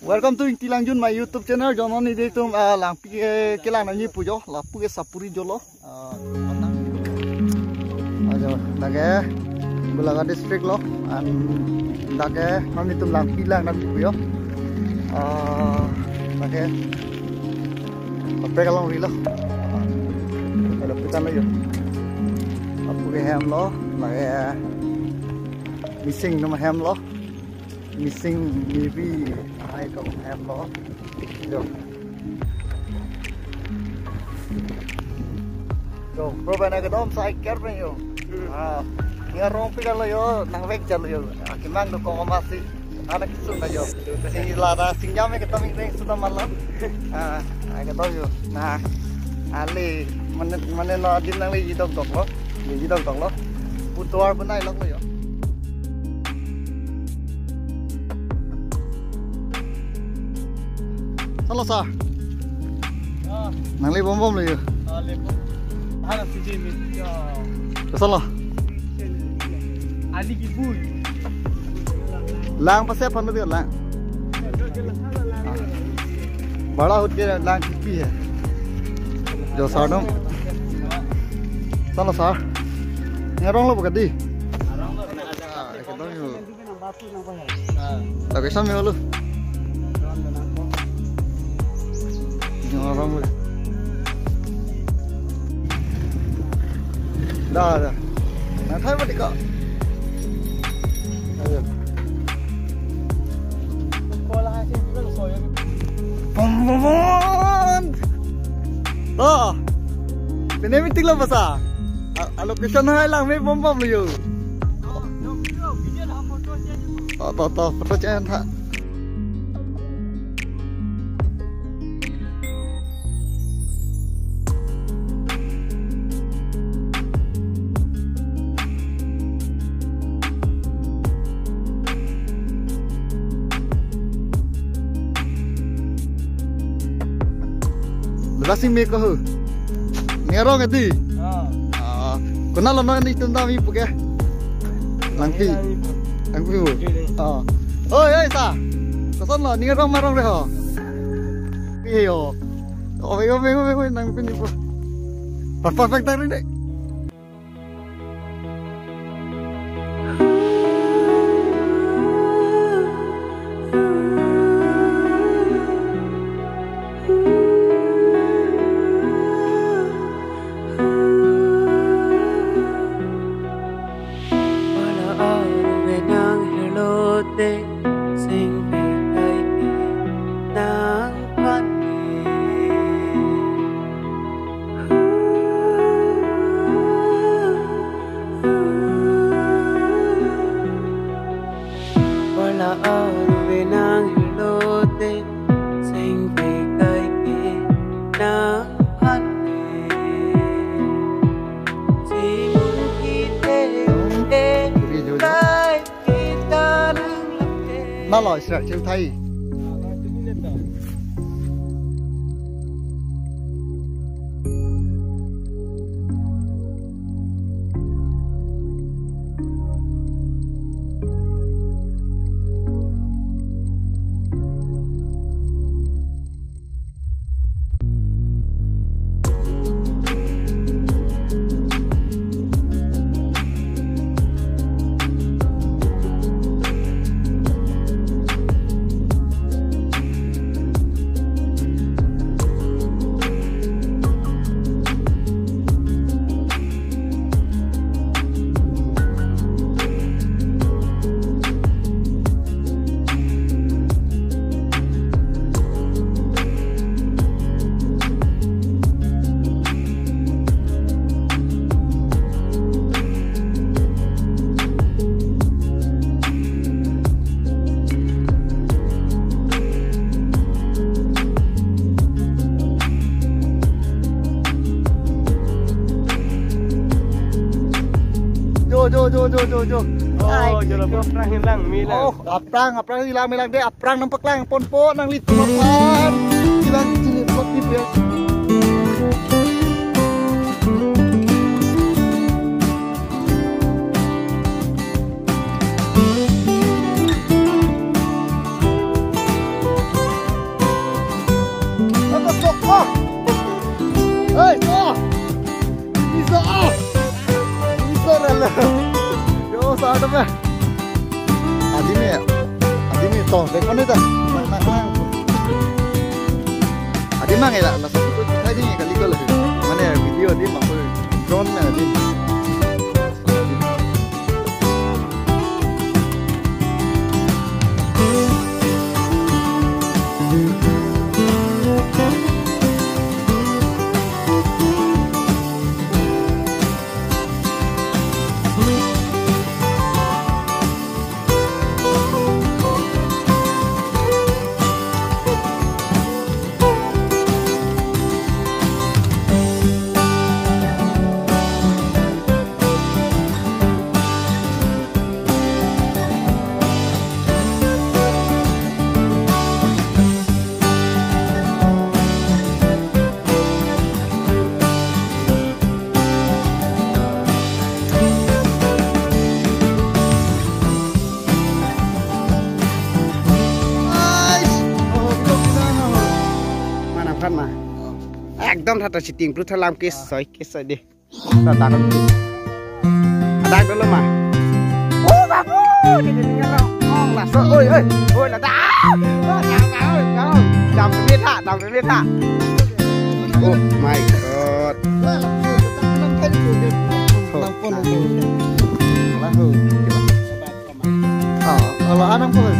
Welcome to Tilang Jun, my YouTube channel. Jono ni dei tum lang pi kelang nang ni pujo, la pu ke sapuri jolo. Ajo nage Bulaga district lo an nage nang tum lang pilang nang pujo. Nage apa kalau rilo. Ada pitan lo yo. Pu ke ham lo, nage missing nama ham lo. Missing maybe I don't have lo. Yo, proba na kadom sa iker pa yo. Nga rong pigal lo yo, nang vek jalo yo. Akimang do ko masi. Anak kisu na yo. Si lara singyame kataming reng suda malam. Ay kadom yo. Na ali manen lo din nang li idog dok lo. Li idog dok lo. Putuar bunay lo yo. Halo sa. Nang li bom bom lo yo. Hana siji mi. Kesana. Ali ki bui. Lang pa se phan dia lang. Bada hut ke lang ki hai. Jo sadam. Sana sa. Ngarong lo bagadi. Ekdom yo. Location me lo. Ngarong lo. Dah. Nah, thay mati kok. Ayo. Sekolah hasil juga lo soyo. Bom. Oh. Ini meeting lo basa. Location hai lang me bom lo yo. Video dah foto saja. To foto chen tha. Rasi me ko ngerong ati kuna lo ni tunda mi puke langpi oi sa koson lo ngerong marong re ho pi yo me nang pin po perfect tari dek nó lòi sẹo trên thay. Jo. Oh, jalan aprang hilang milang. Oh, aprang hilang milang deh. Aprang nampak lang pon nang lit makan. Hilang sini plot tip ya. mah. Adimi toh, dekon itu. Adimang ya, lah satu tu tadi ni kali kau lagi. Mana video dia mak drone ni ada. Mà ekdom thata siting pru thalam kes soi de ta dagan ki ada dulu mah oh babu di ngaro ong la so oi la ta jangan dam ke tha oh my god kalau anak pun